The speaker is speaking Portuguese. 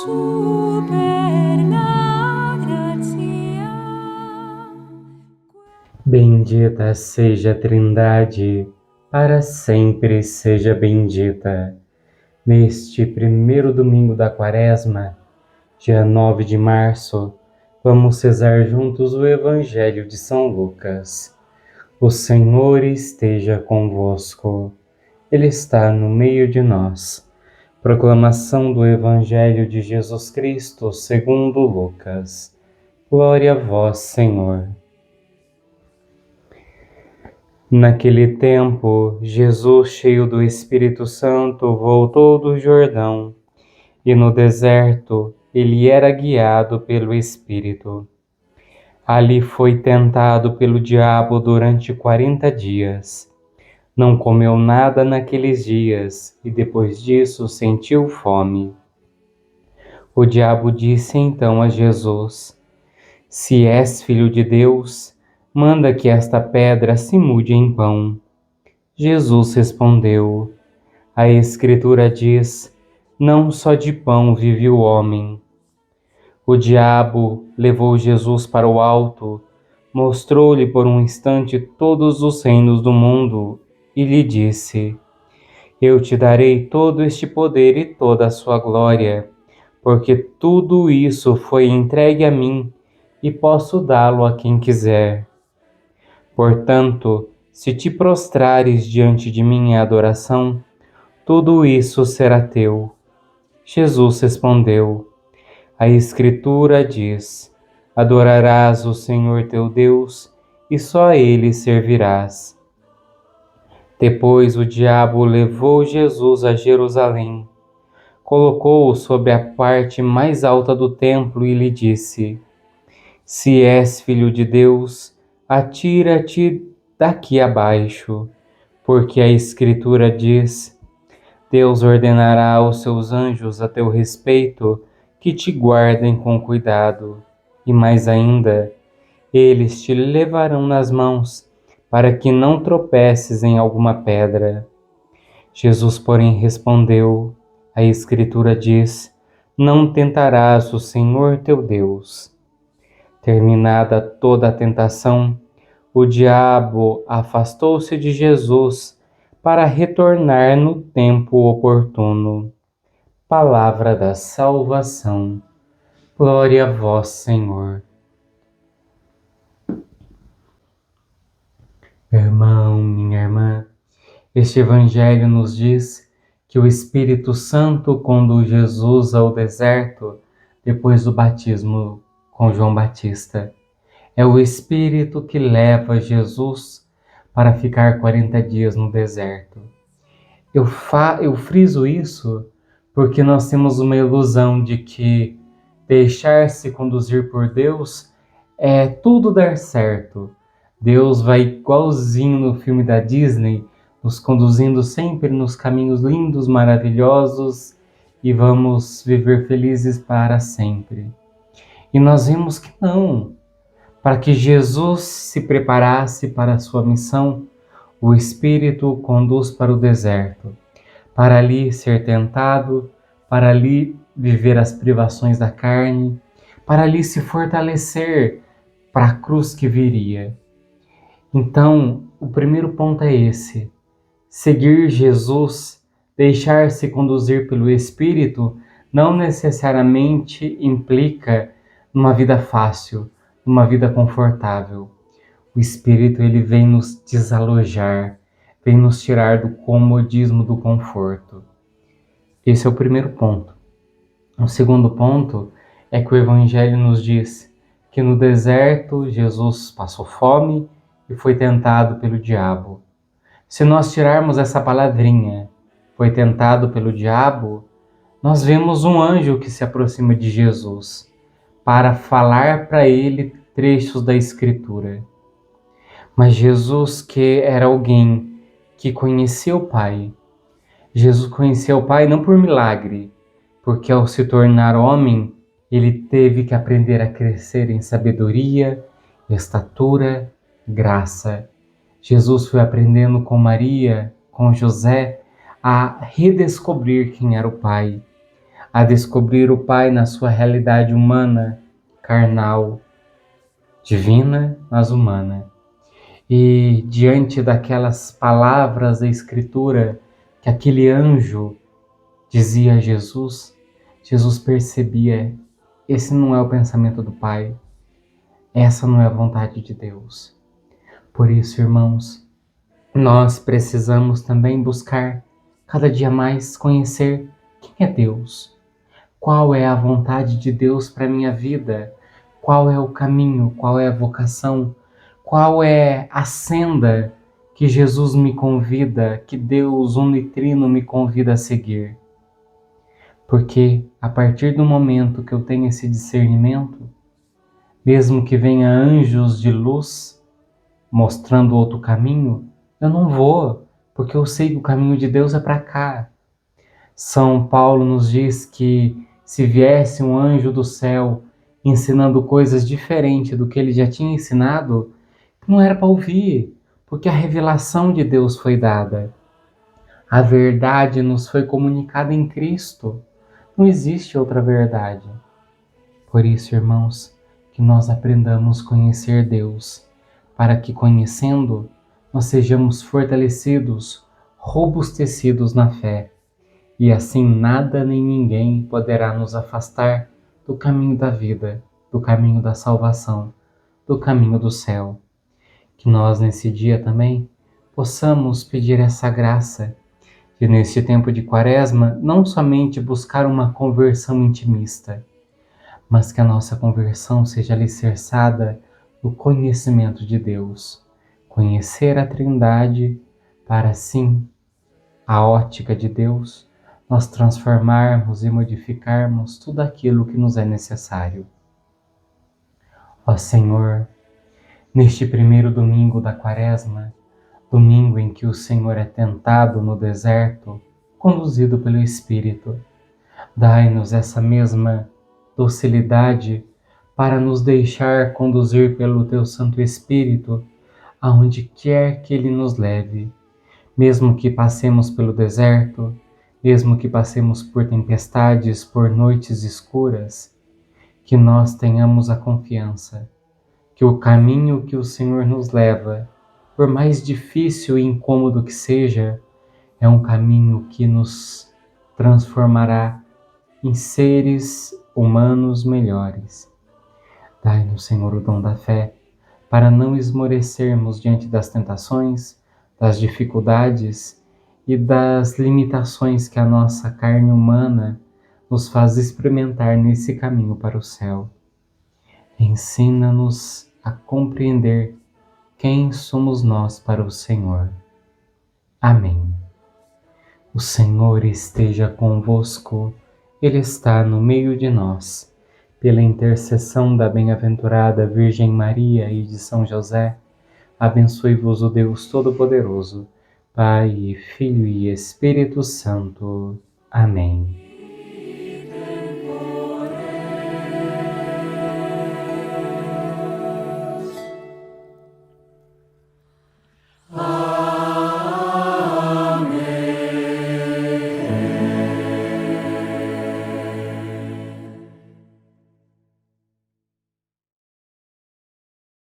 superna gratia. Bendita seja a Trindade, para sempre seja bendita. Neste primeiro domingo da Quaresma, dia 9 de março, vamos rezar juntos o Evangelho de São Lucas. O Senhor esteja convosco, Ele está no meio de nós. Proclamação do Evangelho de Jesus Cristo segundo Lucas. Glória a vós, Senhor. Naquele tempo, Jesus, cheio do Espírito Santo, voltou do Jordão, e no deserto ele era guiado pelo Espírito. Ali foi tentado pelo diabo durante 40 dias. Não comeu nada naqueles dias, e depois disso sentiu fome. O diabo disse então a Jesus: Se és filho de Deus, manda que esta pedra se mude em pão. Jesus respondeu: A Escritura diz: Não só de pão vive o homem. O diabo levou Jesus para o alto, mostrou-lhe por um instante todos os reinos do mundo e lhe disse: Eu te darei todo este poder e toda a sua glória, porque tudo isso foi entregue a mim e posso dá-lo a quem quiser. Portanto, se te prostrares diante de mim em adoração, tudo isso será teu. Jesus respondeu: A Escritura diz: Adorarás o Senhor teu Deus e só a Ele servirás. Depois o diabo levou Jesus a Jerusalém, colocou-o sobre a parte mais alta do templo e lhe disse: Se és filho de Deus, atira-te daqui abaixo, porque a Escritura diz: Deus ordenará aos seus anjos a teu respeito que te guardem com cuidado, e mais ainda, eles te levarão nas mãos, para que não tropeces em alguma pedra. Jesus, porém, respondeu: A Escritura diz: Não tentarás o Senhor teu Deus. Terminada toda a tentação, o diabo afastou-se de Jesus para retornar no tempo oportuno. Palavra da salvação. Glória a vós, Senhor. Meu irmão, minha irmã, este Evangelho nos diz que o Espírito Santo conduz Jesus ao deserto depois do batismo com João Batista. É o Espírito que leva Jesus para ficar 40 dias no deserto. Eu friso isso porque nós temos uma ilusão de que deixar-se conduzir por Deus é tudo dar certo. Deus vai igualzinho no filme da Disney, nos conduzindo sempre nos caminhos lindos, maravilhosos, e vamos viver felizes para sempre. E nós vimos que não. Para que Jesus se preparasse para a sua missão, o Espírito o conduz para o deserto, para ali ser tentado, para ali viver as privações da carne, para ali se fortalecer para a cruz que viria. Então, o primeiro ponto é esse: seguir Jesus, deixar-se conduzir pelo Espírito, não necessariamente implica numa vida fácil, numa vida confortável. O Espírito, ele vem nos desalojar, vem nos tirar do comodismo do conforto. Esse é o primeiro ponto. O segundo ponto é que o Evangelho nos diz que no deserto Jesus passou fome e foi tentado pelo diabo. Se nós tirarmos essa palavrinha, foi tentado pelo diabo, nós vemos um anjo que se aproxima de Jesus para falar para ele trechos da Escritura. Mas Jesus, que era alguém que conhecia o Pai, Jesus conhecia o Pai não por milagre, porque ao se tornar homem, ele teve que aprender a crescer em sabedoria, estatura, graça. Jesus foi aprendendo com Maria, com José, a redescobrir quem era o Pai, a descobrir o Pai na sua realidade humana, carnal, divina, mas humana. E diante daquelas palavras da Escritura que aquele anjo dizia a Jesus, Jesus percebia: esse não é o pensamento do Pai, essa não é a vontade de Deus. Por isso, irmãos, nós precisamos também buscar cada dia mais conhecer quem é Deus, qual é a vontade de Deus para a minha vida, qual é o caminho, qual é a vocação, qual é a senda que Jesus me convida, que Deus unitrino me convida a seguir. Porque a partir do momento que eu tenho esse discernimento, mesmo que venha anjos de luz mostrando outro caminho, eu não vou, porque eu sei que o caminho de Deus é para cá. São Paulo nos diz que se viesse um anjo do céu ensinando coisas diferentes do que ele já tinha ensinado, não era para ouvir, porque a revelação de Deus foi dada. A verdade nos foi comunicada em Cristo. Não existe outra verdade. Por isso, irmãos, que nós aprendamos a conhecer Deus, para que, conhecendo, nós sejamos fortalecidos, robustecidos na fé, e assim nada nem ninguém poderá nos afastar do caminho da vida, do caminho da salvação, do caminho do céu. Que nós, nesse dia também, possamos pedir essa graça de, neste tempo de Quaresma, não somente buscar uma conversão intimista, mas que a nossa conversão seja alicerçada no conhecimento de Deus. Conhecer a Trindade para, assim, a ótica de Deus, nós transformarmos e modificarmos tudo aquilo que nos é necessário. Ó Senhor, neste primeiro domingo da Quaresma, domingo em que o Senhor é tentado no deserto, conduzido pelo Espírito, dai-nos essa mesma docilidade para nos deixar conduzir pelo Teu Santo Espírito aonde quer que Ele nos leve, mesmo que passemos pelo deserto, mesmo que passemos por tempestades, por noites escuras, que nós tenhamos a confiança que o caminho que o Senhor nos leva, por mais difícil e incômodo que seja, é um caminho que nos transformará em seres humanos melhores. Dai-nos, Senhor, o dom da fé, para não esmorecermos diante das tentações, das dificuldades e das limitações que a nossa carne humana nos faz experimentar nesse caminho para o céu. Ensina-nos a compreender quem somos nós para o Senhor. Amém. O Senhor esteja convosco, Ele está no meio de nós. Pela intercessão da bem-aventurada Virgem Maria e de São José, abençoe-vos o Deus Todo-Poderoso, Pai, Filho e Espírito Santo. Amém.